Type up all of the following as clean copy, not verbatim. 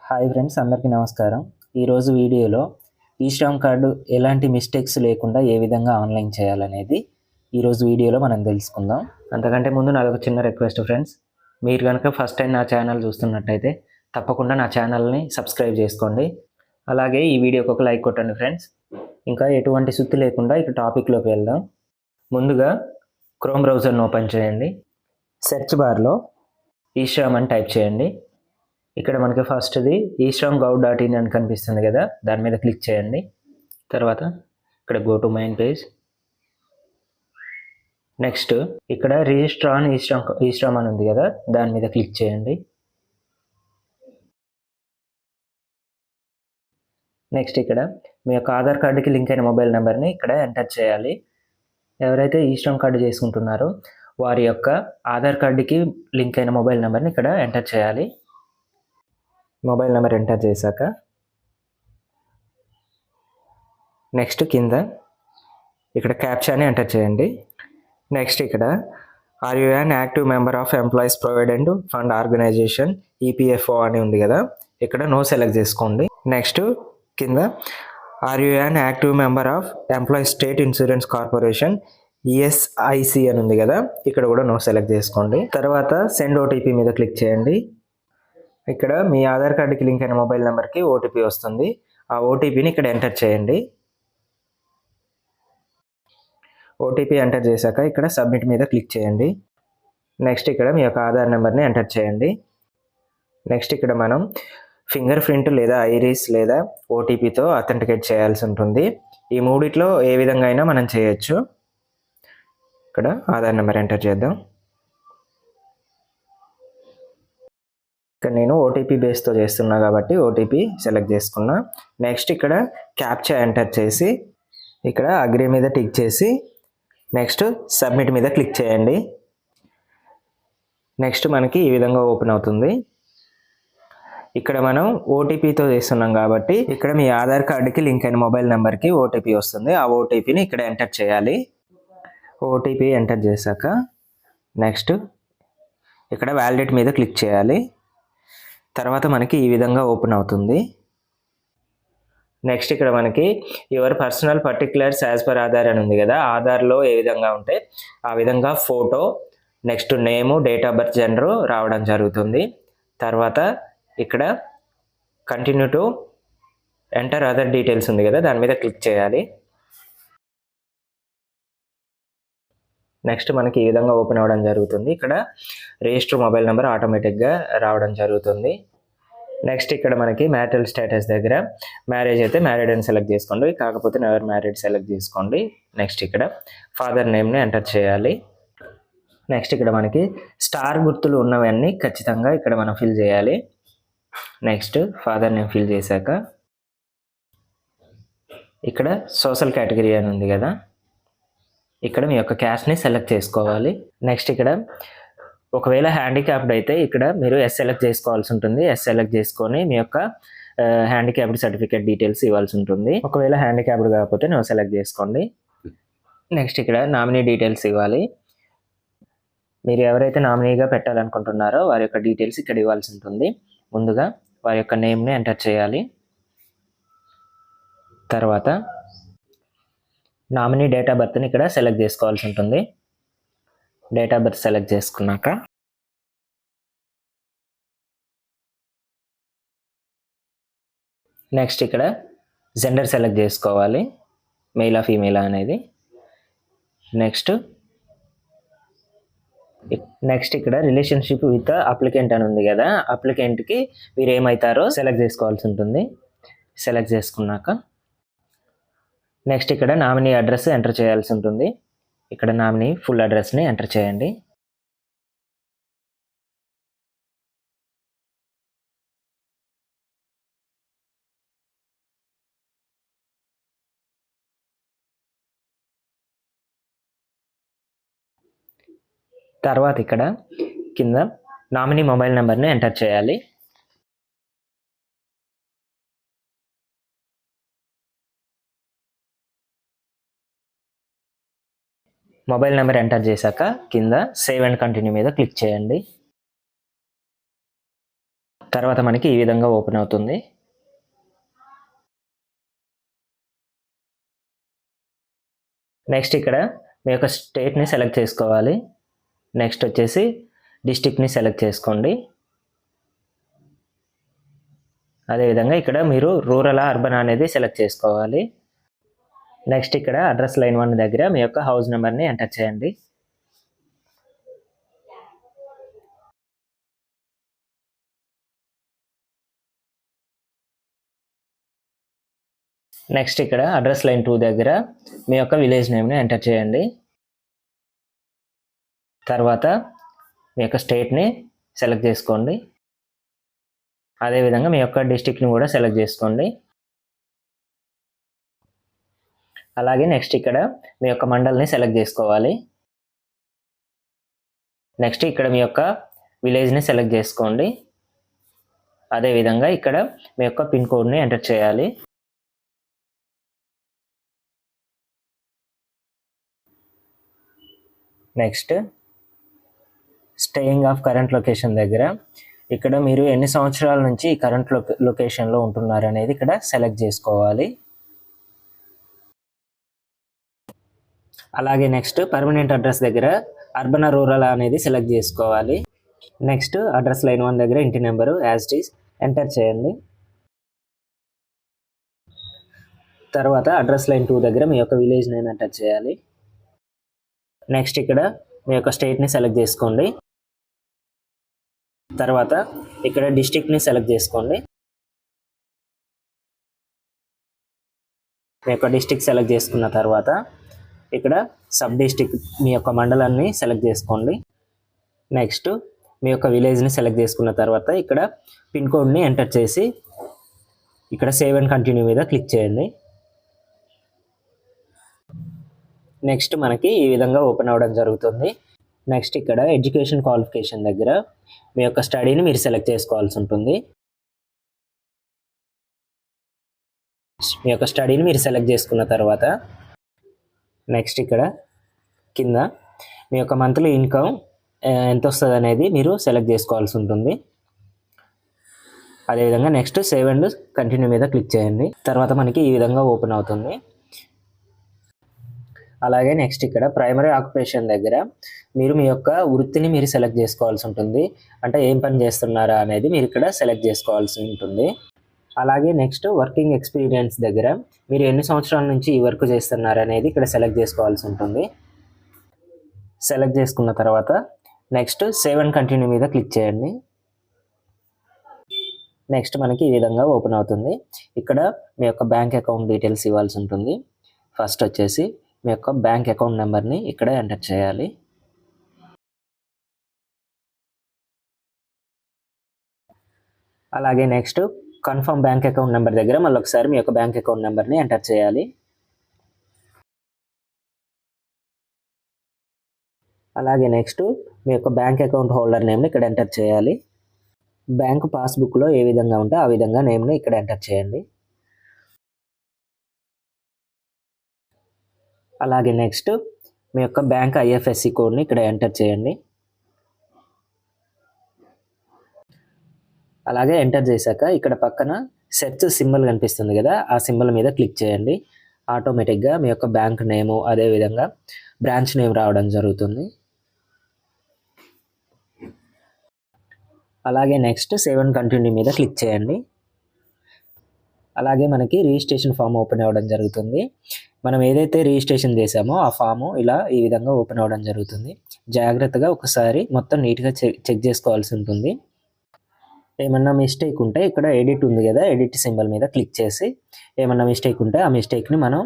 Hi friends, అందరికీ నమస్కారం. ఈరోజు వీడియోలో ఈశ్రమ్ కార్డు ఎలాంటి మిస్టేక్స్ లేకుండా ఏ విధంగా ఆన్లైన్ చేయాలనేది ఈరోజు వీడియోలో మనం తెలుసుకుందాం. అంతకంటే ముందు నాదొక చిన్న రిక్వెస్ట్ ఫ్రెండ్స్, మీరు కనుక ఫస్ట్ టైం నా ఛానల్ చూస్తున్నట్టయితే తప్పకుండా నా ఛానల్ని సబ్స్క్రైబ్ చేసుకోండి. అలాగే ఈ వీడియోకి ఒక లైక్ కొట్టండి ఫ్రెండ్స్. ఇంకా ఎటువంటి సుత్తి లేకుండా ఇక టాపిక్లోకి వెళ్దాం. ముందుగా క్రోమ్ బ్రౌజర్ను ఓపెన్ చేయండి. సెర్చ్ బార్లో ఈశ్రమ్ అని టైప్ చేయండి. ఇక్కడ మనకి ఫస్ట్ది eShramGov.in అని కనిపిస్తుంది కదా, దాని మీద క్లిక్ చేయండి. తర్వాత ఇక్కడ go to main page. Next ఇక్కడ రిజిస్టర్ ఆన్ ఈశ్రమ్ అని ఉంది కదా, దాని మీద క్లిక్ చేయండి. నెక్స్ట్ ఇక్కడ మీ యొక్క ఆధార్ కార్డుకి లింక్ అయిన మొబైల్ నెంబర్ని ఇక్కడ ఎంటర్ చేయాలి. ఎవరైతే ఈశ్రమ్ కార్డు చేసుకుంటున్నారో వారి యొక్క ఆధార్ కార్డుకి లింక్ అయిన మొబైల్ నెంబర్ని ఇక్కడ ఎంటర్ చేయాలి. మొబైల్ నెంబర్ ఎంటర్ చేశాక నెక్స్ట్ కింద ఇక్కడ క్యాప్చాని ఎంటర్ చేయండి. నెక్స్ట్ ఇక్కడ are you an active member of employees provident fund organization EPFO అని ఉంది కదా, ఇక్కడ నో సెలెక్ట్ చేసుకోండి. నెక్స్ట్ కింద are you an active member of employees state insurance corporation ESIC అని ఉంది కదా, ఇక్కడ కూడా నో సెలెక్ట్ చేసుకోండి. తర్వాత సెండ్ ఓటీపీ మీద క్లిక్ చేయండి. ఇక్కడ మీ ఆధార్ కార్డుకి లింక్ అయిన మొబైల్ నెంబర్కి ఓటీపీ వస్తుంది. ఆ ఓటీపీని ఇక్కడ ఎంటర్ చేయండి. ఓటీపీ ఎంటర్ చేశాక ఇక్కడ సబ్మిట్ మీద క్లిక్ చేయండి. నెక్స్ట్ ఇక్కడ మీ యొక్క ఆధార్ నెంబర్ని ఎంటర్ చేయండి. నెక్స్ట్ ఇక్కడ మనం ఫింగర్ ప్రింట్ లేదా ఐరిస్ లేదా ఓటీపీతో అథెంటికేట్ చేయాల్సి ఉంటుంది. ఈ మూడిట్లో ఏ విధంగా అయినా మనం చేయొచ్చు. ఇక్కడ ఆధార్ నెంబర్ ఎంటర్ చేద్దాం. ఇక్కడ నేను ఓటీపీ బేస్తో చేస్తున్నా కాబట్టి ఓటీపీ సెలెక్ట్ చేసుకున్నా. నెక్స్ట్ ఇక్కడ క్యాప్చా ఎంటర్ చేసి ఇక్కడ అగ్రీ మీద టిక్ చేసి నెక్స్ట్ సబ్మిట్ మీద క్లిక్ చేయండి. నెక్స్ట్ మనకి ఈ విధంగా ఓపెన్ అవుతుంది. ఇక్కడ మనం ఓటీపీతో చేస్తున్నాం కాబట్టి ఇక్కడ మీ ఆధార్ కార్డుకి లింక్ అయిన మొబైల్ నెంబర్కి ఓటీపీ వస్తుంది. ఆ ఓటీపీని ఇక్కడ ఎంటర్ చేయాలి. ఓటీపీ ఎంటర్ చేశాక నెక్స్ట్ ఇక్కడ వ్యాలిడేట్ మీద క్లిక్ చేయాలి. తర్వాత మనకి ఈ విధంగా ఓపెన్ అవుతుంది. నెక్స్ట్ ఇక్కడ మనకి your personal particulars as per Aadhaar అని ఉంది కదా, ఆధార్లో ఏ విధంగా ఉంటే ఆ విధంగా photo, next name, date of birth, gender రావడం జరుగుతుంది. తర్వాత ఇక్కడ continue to enter other details ఉంది కదా, దాని మీద క్లిక్ చేయాలి. నెక్స్ట్ మనకి ఈ విధంగా ఓపెన్ అవ్వడం జరుగుతుంది. ఇక్కడ రిజిస్టర్ మొబైల్ నెంబర్ ఆటోమేటిక్గా రావడం జరుగుతుంది. నెక్స్ట్ ఇక్కడ మనకి మ్యారిటల్ స్టేటస్ దగ్గర మ్యారేజ్ అయితే మ్యారీడ్ అని సెలెక్ట్ చేసుకోండి, కాకపోతే నెవర్ మ్యారీడ్ సెలెక్ట్ చేసుకోండి. నెక్స్ట్ ఇక్కడ ఫాదర్ నేమ్ని ఎంటర్ చేయాలి. నెక్స్ట్ ఇక్కడ మనకి స్టార్ గుర్తులు ఉన్నవన్నీ ఖచ్చితంగా ఇక్కడ మనం ఫిల్ చేయాలి. నెక్స్ట్ ఫాదర్ నేమ్ ఫిల్ చేశాక ఇక్కడ సోషల్ కేటగిరీ అని ఉంది కదా, ఇక్కడ మీ యొక్క క్యాస్ట్ని సెలెక్ట్ చేసుకోవాలి. నెక్స్ట్ ఇక్కడ ఒకవేళ హ్యాండిక్యాప్డ్ అయితే ఇక్కడ మీరు ఎస్ సెలెక్ట్ చేసుకోవాల్సి ఉంటుంది. ఎస్ సెలెక్ట్ చేసుకొని మీ యొక్క హ్యాండిక్యాప్డ్ సర్టిఫికేట్ డీటెయిల్స్ ఇవ్వాల్సి ఉంటుంది. ఒకవేళ హ్యాండిక్యాప్డ్ కాకపోతే నో సెలెక్ట్ చేసుకోండి. నెక్స్ట్ ఇక్కడ నామినీ డీటెయిల్స్ ఇవ్వాలి. మీరు ఎవరైతే నామినీగా పెట్టాలనుకుంటున్నారో వారి యొక్క డీటెయిల్స్ ఇక్కడ ఇవ్వాల్సి ఉంటుంది. ముందుగా వారి యొక్క నేమ్ని ఎంటర్ చేయాలి. తర్వాత నామినీ డేట్ ఆఫ్ బర్త్ని ఇక్కడ సెలెక్ట్ చేసుకోవాల్సి ఉంటుంది. డేట్ ఆఫ్ బర్త్ సెలెక్ట్ చేసుకున్నాక నెక్స్ట్ ఇక్కడ జెండర్ సెలెక్ట్ చేసుకోవాలి, మెయిలా ఫీమేలా అనేది. నెక్స్ట్ ఇక్కడ రిలేషన్షిప్ విత్ అప్లికెంట్ అని ఉంది కదా, అప్లికెంట్కి మీరు ఏమవుతారో సెలెక్ట్ చేసుకోవాల్సి ఉంటుంది. సెలెక్ట్ చేసుకున్నాక నెక్స్ట్ ఇక్కడ నామినీ అడ్రస్ ఎంటర్ చేయాల్సి ఉంటుంది. ఇక్కడ నామినీ ఫుల్ అడ్రస్ని ఎంటర్ చేయండి. తర్వాత ఇక్కడ కింద నామినీ మొబైల్ నెంబర్ని ఎంటర్ చేయాలి. మొబైల్ నెంబర్ ఎంటర్ చేశాక కింద సేవ్ అండ్ కంటిన్యూ మీద క్లిక్ చేయండి. తర్వాత మనకి ఈ విధంగా ఓపెన్ అవుతుంది. నెక్స్ట్ ఇక్కడ మీ యొక్క స్టేట్ని సెలెక్ట్ చేసుకోవాలి. నెక్స్ట్ వచ్చేసి డిస్ట్రిక్ట్ని సెలెక్ట్ చేసుకోండి. అదేవిధంగా ఇక్కడ మీరు రూరల్ అర్బన్ అనేది సెలెక్ట్ చేసుకోవాలి. నెక్స్ట్ ఇక్కడ అడ్రస్ లైన్ 1 దగ్గర మీ యొక్క హౌస్ నెంబర్ని ఎంటర్ చేయండి. నెక్స్ట్ ఇక్కడ అడ్రస్ లైన్ 2 దగ్గర మీ యొక్క విలేజ్ నేమ్ని ఎంటర్ చేయండి. తర్వాత మీ యొక్క స్టేట్ని సెలెక్ట్ చేసుకోండి. అదేవిధంగా మీ యొక్క డిస్ట్రిక్ట్ని కూడా సెలెక్ట్ చేసుకోండి. అలాగే నెక్స్ట్ ఇక్కడ మీ యొక్క మండల్ని సెలెక్ట్ చేసుకోవాలి. నెక్స్ట్ ఇక్కడ మీ యొక్క విలేజ్ని సెలెక్ట్ చేసుకోండి. అదేవిధంగా ఇక్కడ మీ యొక్క పిన్ కోడ్ని ఎంటర్ చేయాలి. Next staying of current location దగ్గర ఇక్కడ మీరు ఎన్ని సంవత్సరాల నుంచి ఈ కరెంట్ లొకేషన్లో ఉంటున్నారు అనేది ఇక్కడ సెలెక్ట్ చేసుకోవాలి. అలాగే నెక్స్ట్ పర్మనెంట్ అడ్రస్ దగ్గర అర్బన్ రూరల్ అనేది సెలెక్ట్ చేసుకోవాలి. నెక్స్ట్ అడ్రస్ లైన్ 1 దగ్గర ఇంటి number as it is enter చేయండి. తర్వాత అడ్రస్ లైన్ 2 దగ్గర మీ యొక్క విలేజ్ నేమ్ ఎంటర్ చేయాలి. నెక్స్ట్ ఇక్కడ మీ యొక్క స్టేట్ని సెలెక్ట్ చేసుకోండి. తర్వాత ఇక్కడ డిస్ట్రిక్ట్ని సెలెక్ట్ చేసుకోండి. మీ యొక్క డిస్ట్రిక్ట్ సెలెక్ట్ చేసుకున్న తర్వాత ఇక్కడ సబ్ డిస్ట్రిక్ట్ మీ యొక్క మండలాన్ని సెలెక్ట్ చేసుకోండి. నెక్స్ట్ మీ యొక్క విలేజ్ని సెలెక్ట్ చేసుకున్న తర్వాత ఇక్కడ పిన్ కోడ్ని ఎంటర్ చేసి ఇక్కడ సేవ్ అండ్ కంటిన్యూ మీద క్లిక్ చేయండి. నెక్స్ట్ మనకి ఈ విధంగా ఓపెన్ అవ్వడం జరుగుతుంది. నెక్స్ట్ ఇక్కడ ఎడ్యుకేషన్ క్వాలిఫికేషన్ దగ్గర మీ యొక్క స్టడీని మీరు సెలెక్ట్ చేసుకోవాల్సి ఉంటుంది. మీ యొక్క స్టడీని మీరు సెలెక్ట్ చేసుకున్న తర్వాత నెక్స్ట్ ఇక్కడ కింద మీ యొక్క మంత్లీ ఇన్కమ్ ఎంత వస్తుంది అనేది మీరు సెలెక్ట్ చేసుకోవాల్సి ఉంటుంది. అదేవిధంగా నెక్స్ట్ సేవ్ అండ్ కంటిన్యూ మీద క్లిక్ చేయండి. తర్వాత మనకి ఈ విధంగా ఓపెన్ అవుతుంది. అలాగే నెక్స్ట్ ఇక్కడ ప్రైమరీ ఆక్యుపేషన్ దగ్గర మీరు మీ యొక్క వృత్తిని మీరు సెలెక్ట్ చేసుకోవాల్సి ఉంటుంది. అంటే ఏం పని చేస్తున్నారా అనేది మీరు ఇక్కడ సెలెక్ట్ చేసుకోవాల్సి ఉంటుంది. అలాగే నెక్స్ట్ వర్కింగ్ ఎక్స్పీరియన్స్ దగ్గర మీరు ఎన్ని సంవత్సరాల నుంచి ఈ వర్క్ చేస్తున్నారు అనేది ఇక్కడ సెలెక్ట్ చేసుకోవాల్సి ఉంటుంది. సెలెక్ట్ చేసుకున్న తర్వాత నెక్స్ట్ సేవ్ అండ్ కంటిన్యూ మీద క్లిక్ చేయండి. నెక్స్ట్ మనకి ఈ విధంగా ఓపెన్ అవుతుంది. ఇక్కడ మీ యొక్క బ్యాంక్ అకౌంట్ డీటెయిల్స్ ఇవ్వాల్సి ఉంటుంది. ఫస్ట్ వచ్చేసి మీ యొక్క బ్యాంక్ అకౌంట్ నెంబర్ని ఇక్కడ ఎంటర్ చేయాలి. అలాగే next confirm bank account number దగ్గర మళ్ళీ ఒకసారి మీ యొక్క బ్యాంక్ అకౌంట్ నెంబర్ని ఎంటర్ చేయాలి. అలాగే నెక్స్ట్ మీ యొక్క బ్యాంక్ అకౌంట్ హోల్డర్ నేమ్ని ఇక్కడ ఎంటర్ చేయాలి. బ్యాంక్ పాస్బుక్లో ఏ విధంగా ఉంటే ఆ విధంగా నేమ్ని ఇక్కడ ఎంటర్ చేయండి. అలాగే నెక్స్ట్ మీ యొక్క బ్యాంక్ ఐఎఫ్ఎస్సి కోడ్ని ఇక్కడ ఎంటర్ చేయండి. అలాగే ఎంటర్ చేశాక ఇక్కడ పక్కన సెర్చ్ సింబల్ కనిపిస్తుంది కదా, ఆ సింబల్ మీద క్లిక్ చేయండి. ఆటోమేటిక్గా మీ యొక్క బ్యాంక్ నేము అదేవిధంగా బ్రాంచ్ నేమ్ రావడం జరుగుతుంది. అలాగే నెక్స్ట్ సేవ్ అండ్ కంటిన్యూ మీద క్లిక్ చేయండి. అలాగే మనకి రిజిస్ట్రేషన్ ఫామ్ ఓపెన్ అవ్వడం జరుగుతుంది. మనం ఏదైతే రిజిస్ట్రేషన్ చేసామో ఆ ఫాము ఇలా ఈ విధంగా ఓపెన్ అవ్వడం జరుగుతుంది. జాగ్రత్తగా ఒకసారి మొత్తం నీట్గా చెక్ చేసుకోవాల్సి ఉంటుంది. ఏమన్నా మిస్టేక్ ఉంటే ఇక్కడ ఎడిట్ ఉంది కదా, ఎడిట్ సింబల్ మీద క్లిక్ చేసి ఏమన్నా మిస్టేక్ ఉంటే ఆ మిస్టేక్ని మనం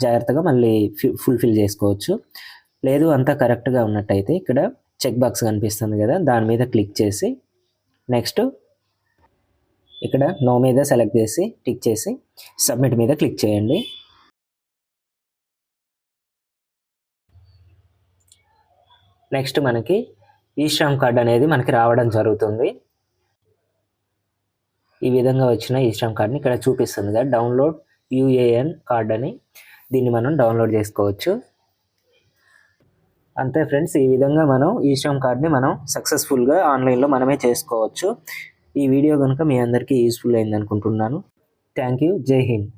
జాగ్రత్తగా మళ్ళీ ఫుల్ఫిల్ చేసుకోవచ్చు. లేదు అంతా కరెక్ట్గా ఉన్నట్టయితే ఇక్కడ చెక్ బాక్స్ కనిపిస్తుంది కదా, దాని మీద క్లిక్ చేసి నెక్స్ట్ ఇక్కడ నో మీద సెలెక్ట్ చేసి టిక్ చేసి సబ్మిట్ మీద క్లిక్ చేయండి. నెక్స్ట్ మనకి ఈశ్రమ్ కార్డ్ అనేది మనకి రావడం జరుగుతుంది. ఈ విధంగా వచ్చిన ఈశ్రమ్ కార్డ్ని ఇక్కడ చూపిస్తుంది కదా, డౌన్లోడ్ యూఏఎన్ కార్డ్ అని, దీన్ని మనం డౌన్లోడ్ చేసుకోవచ్చు. అంతే ఫ్రెండ్స్, ఈ విధంగా మనం ఈశ్రమ్ కార్డ్ని మనం సక్సెస్ఫుల్గా ఆన్లైన్లో మనమే చేసుకోవచ్చు. ఈ వీడియో కనుక మీ అందరికీ యూస్ఫుల్ అయింది అనుకుంటున్నాను. Thank you. జై హింద్.